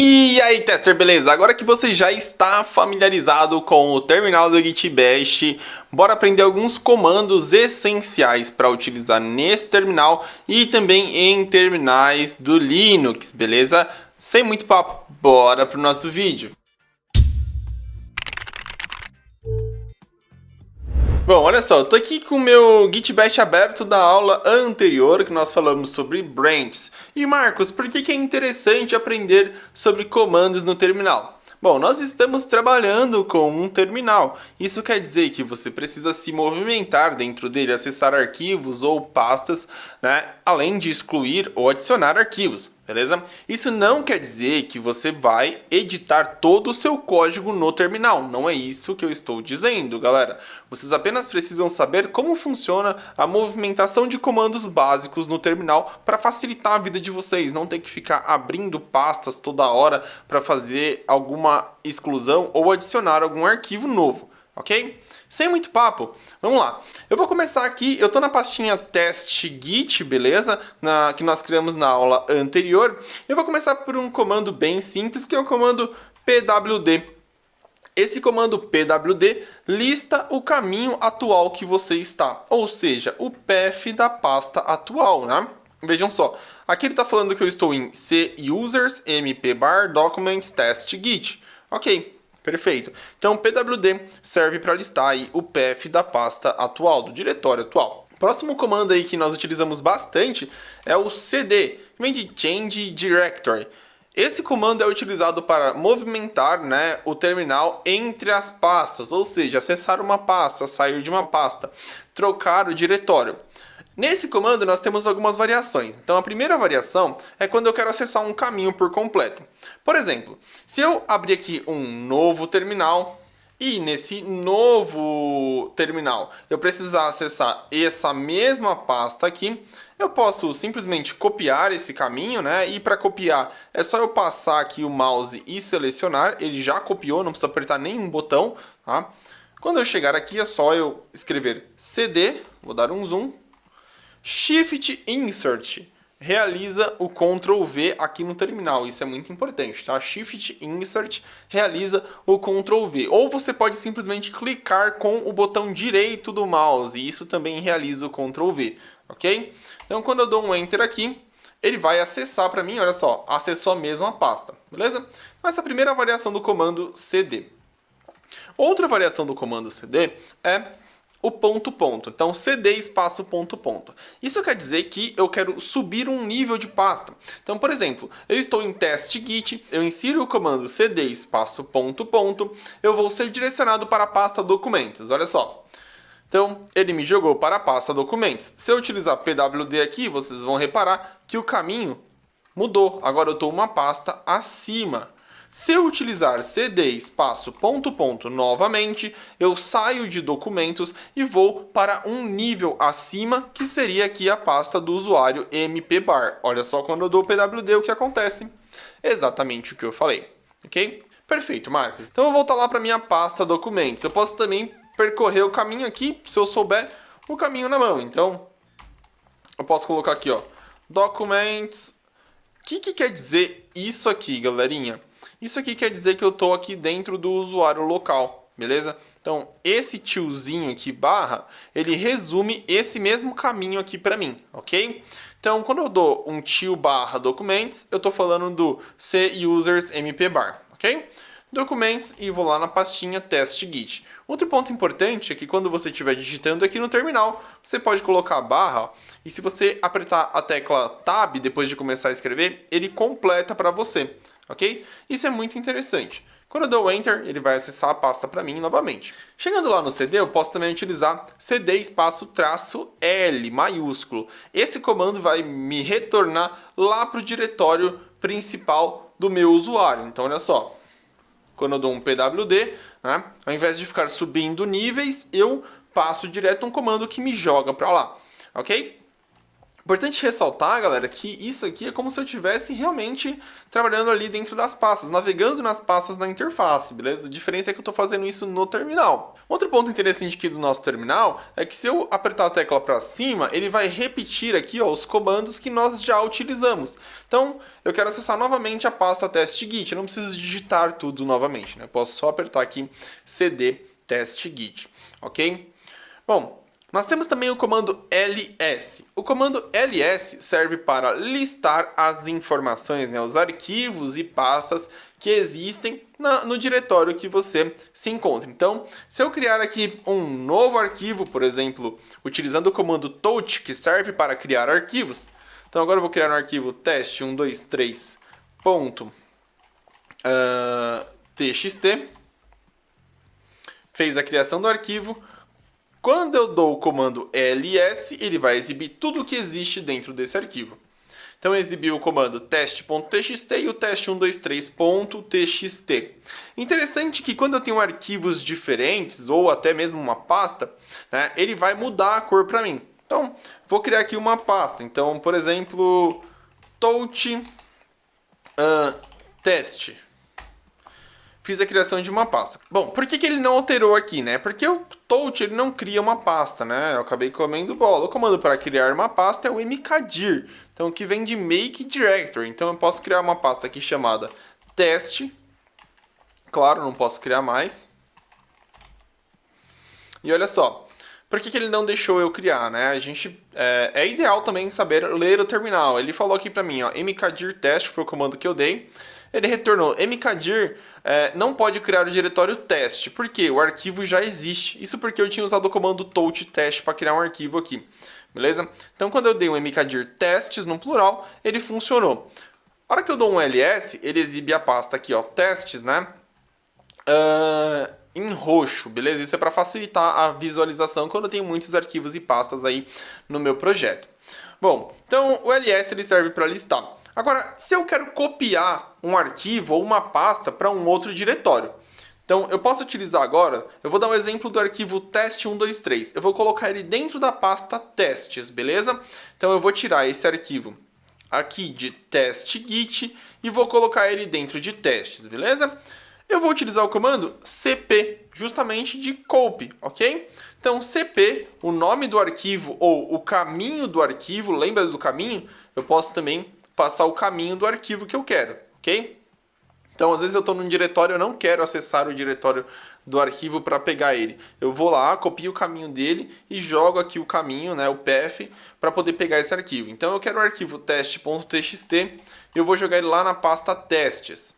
E aí, tester, beleza? Agora que você já está familiarizado com o terminal do Git Bash, bora aprender alguns comandos essenciais para utilizar nesse terminal e também em terminais do Linux, beleza? Sem muito papo, bora pro nosso vídeo. Bom, olha só, eu tô aqui com o meu Git Bash aberto da aula anterior, que nós falamos sobre branches. E Marcos, por que é interessante aprender sobre comandos no terminal? Bom, nós estamos trabalhando com um terminal. Isso quer dizer que você precisa se movimentar dentro dele, acessar arquivos ou pastas, né? Além de excluir ou adicionar arquivos. Beleza? Isso não quer dizer que você vai editar todo o seu código no terminal. Não é isso que eu estou dizendo, galera. Vocês apenas precisam saber como funciona a movimentação de comandos básicos no terminal para facilitar a vida de vocês. Não ter que ficar abrindo pastas toda hora para fazer alguma exclusão ou adicionar algum arquivo novo, ok? Sem muito papo, vamos lá. Eu vou começar aqui, eu estou na pastinha test git, beleza? Que nós criamos na aula anterior. Eu vou começar por um comando bem simples, que é o comando pwd. Esse comando pwd lista o caminho atual que você está, ou seja, o path da pasta atual, né? Vejam só, aqui ele está falando que eu estou em c-users mpbar documents test git. Ok. Perfeito. Então, pwd serve para listar aí o path da pasta atual, do diretório atual. Próximo comando aí que nós utilizamos bastante é o cd, que vem de change directory. Esse comando é utilizado para movimentar, né, o terminal entre as pastas, ou seja, acessar uma pasta, sair de uma pasta, trocar o diretório. Nesse comando nós temos algumas variações. Então a primeira variação é quando eu quero acessar um caminho por completo. Por exemplo, se eu abrir aqui um novo terminal e nesse novo terminal eu precisar acessar essa mesma pasta aqui, eu posso simplesmente copiar esse caminho, né? E para copiar é só eu passar aqui o mouse e selecionar, ele já copiou, não precisa apertar nenhum botão, tá? Quando eu chegar aqui é só eu escrever cd, vou dar um zoom, Shift Insert realiza o Ctrl V aqui no terminal, isso é muito importante, tá? Shift Insert realiza o Ctrl V. Ou você pode simplesmente clicar com o botão direito do mouse, e isso também realiza o Ctrl V, ok? Então quando eu dou um Enter aqui, ele vai acessar para mim, olha só, acessou a mesma pasta, beleza? Então essa é a primeira variação do comando cd. Outra variação do comando cd é o ponto ponto. Então, cd espaço ponto ponto. Isso quer dizer que eu quero subir um nível de pasta. Então, por exemplo, eu estou em test git, eu insiro o comando cd espaço ponto ponto, eu vou ser direcionado para a pasta documentos. Olha só. Então, ele me jogou para a pasta documentos. Se eu utilizar pwd aqui, vocês vão reparar que o caminho mudou. Agora eu estou uma pasta acima. Se eu utilizar cd espaço ponto ponto novamente, eu saio de documentos e vou para um nível acima, que seria aqui a pasta do usuário mpbar. Olha só quando eu dou pwd o que acontece. Exatamente o que eu falei, ok? Perfeito, Marcos. Então eu vou voltar lá para minha pasta documentos. Eu posso também percorrer o caminho aqui, se eu souber o caminho na mão. Então, eu posso colocar aqui, ó, documents. O que quer dizer isso aqui, galerinha? Isso aqui quer dizer que eu estou aqui dentro do usuário local, beleza? Então, esse tiozinho aqui, barra, ele resume esse mesmo caminho aqui para mim, ok? Então, quando eu dou um tio barra documents, eu estou falando do c-users mpbar, ok? Documents e vou lá na pastinha test git. Outro ponto importante é que quando você estiver digitando aqui no terminal, você pode colocar a barra, ó, e se você apertar a tecla Tab depois de começar a escrever, ele completa para você. Ok? Isso é muito interessante. Quando eu dou Enter, ele vai acessar a pasta para mim novamente. Chegando lá no CD, eu posso também utilizar cd espaço traço L maiúsculo. Esse comando vai me retornar lá para o diretório principal do meu usuário. Então, olha só. Quando eu dou um pwd, né, ao invés de ficar subindo níveis, eu passo direto um comando que me joga para lá. Ok? Importante ressaltar, galera, que isso aqui é como se eu estivesse realmente trabalhando ali dentro das pastas, navegando nas pastas na interface, beleza? A diferença é que eu estou fazendo isso no terminal. Outro ponto interessante aqui do nosso terminal é que se eu apertar a tecla para cima, ele vai repetir aqui, ó, os comandos que nós já utilizamos. Então, eu quero acessar novamente a pasta test.git, eu não preciso digitar tudo novamente, né? Eu posso só apertar aqui cd test.git, ok? Bom, nós temos também o comando ls. O comando ls serve para listar as informações, né, os arquivos e pastas que existem no diretório que você se encontra. Então, se eu criar aqui um novo arquivo, por exemplo, utilizando o comando touch, que serve para criar arquivos. Então, agora eu vou criar um arquivo test123.txt. Fez a criação do arquivo. Quando eu dou o comando ls, ele vai exibir tudo o que existe dentro desse arquivo. Então, exibiu o comando test.txt e o test123.txt. Interessante que quando eu tenho arquivos diferentes, ou até mesmo uma pasta, né, ele vai mudar a cor para mim. Então, vou criar aqui uma pasta. Então, por exemplo, touch test. Fiz a criação de uma pasta. Bom, por que ele não alterou aqui, né? Porque o touch ele não cria uma pasta, né? Eu acabei comendo bola. O comando para criar uma pasta é o mkdir. Então, que vem de make directory. Então, eu posso criar uma pasta aqui chamada test. Claro, não posso criar mais. E olha só. Por que ele não deixou eu criar, né? É ideal também saber ler o terminal. Ele falou aqui para mim, ó, mkdir test foi o comando que eu dei. Ele retornou, mkdir não pode criar o diretório teste. Por quê? O arquivo já existe. Isso porque eu tinha usado o comando touch test para criar um arquivo aqui. Beleza? Então, quando eu dei um mkdir testes no plural, ele funcionou. A hora que eu dou um ls, ele exibe a pasta aqui, ó, testes, né? Em roxo, beleza? Isso é para facilitar a visualização quando eu tenho muitos arquivos e pastas aí no meu projeto. Bom, então o ls ele serve para listar. Agora, se eu quero copiar um arquivo ou uma pasta para um outro diretório, então eu posso utilizar agora, eu vou dar um exemplo do arquivo test123. Eu vou colocar ele dentro da pasta testes, beleza? Então eu vou tirar esse arquivo aqui de test.git e vou colocar ele dentro de testes, beleza? Eu vou utilizar o comando cp, justamente de copy, ok? Então, cp, o nome do arquivo ou o caminho do arquivo, lembra do caminho? Eu posso também passar o caminho do arquivo que eu quero, ok? Então, às vezes eu estou num diretório, eu não quero acessar o diretório do arquivo para pegar ele. Eu vou lá, copio o caminho dele e jogo aqui o caminho, né, o path, para poder pegar esse arquivo. Então, eu quero o arquivo test.txt e eu vou jogar ele lá na pasta testes.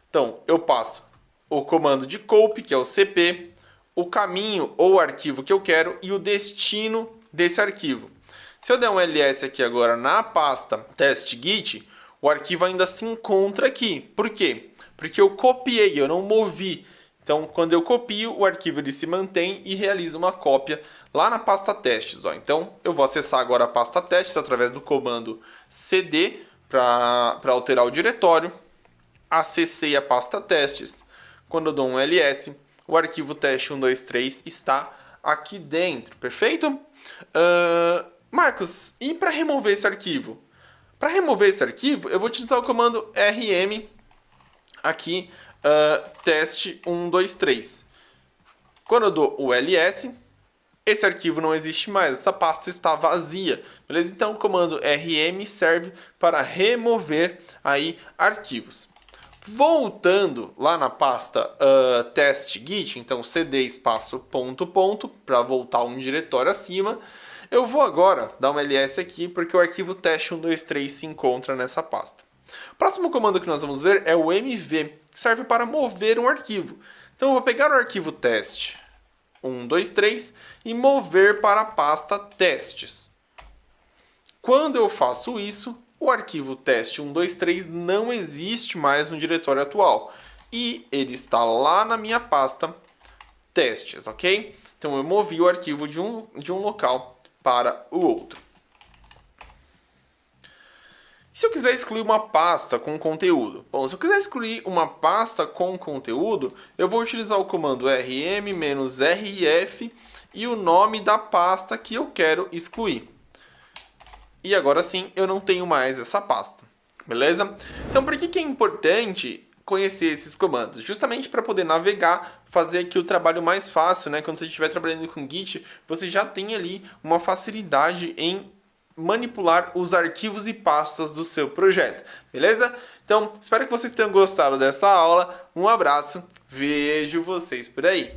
Então, eu passo o comando de copy, que é o cp, o caminho ou arquivo que eu quero e o destino desse arquivo. Se eu der um ls aqui agora na pasta test.git, o arquivo ainda se encontra aqui. Por quê? Porque eu copiei, eu não movi. Então, quando eu copio, o arquivo ele se mantém e realiza uma cópia lá na pasta testes. Ó. Então, eu vou acessar agora a pasta testes através do comando cd para alterar o diretório. Acessei a pasta testes. Quando eu dou um ls, o arquivo test123 está aqui dentro, perfeito? Marcos, e para remover esse arquivo? Para remover esse arquivo, eu vou utilizar o comando rm aqui, test123. Quando eu dou o ls, esse arquivo não existe mais, essa pasta está vazia, beleza? Então o comando rm serve para remover aí arquivos. Voltando lá na pasta test.git, então cd espaço ponto ponto, para voltar um diretório acima, eu vou agora dar um ls aqui, porque o arquivo test123 se encontra nessa pasta. O próximo comando que nós vamos ver é o mv, que serve para mover um arquivo. Então eu vou pegar o arquivo test123 e mover para a pasta testes. Quando eu faço isso, o arquivo test123 não existe mais no diretório atual. E ele está lá na minha pasta testes, ok? Então eu movi o arquivo de um local para o outro. Se eu quiser excluir uma pasta com conteúdo? Bom, se eu quiser excluir uma pasta com conteúdo, eu vou utilizar o comando rm-rf e o nome da pasta que eu quero excluir. e agora sim eu não tenho mais essa pasta, beleza? Então por que é importante conhecer esses comandos? Justamente para poder navegar, fazer aqui o trabalho mais fácil, né? Quando você estiver trabalhando com Git, você já tem ali uma facilidade em manipular os arquivos e pastas do seu projeto, beleza? Então, espero que vocês tenham gostado dessa aula. Um abraço, vejo vocês por aí.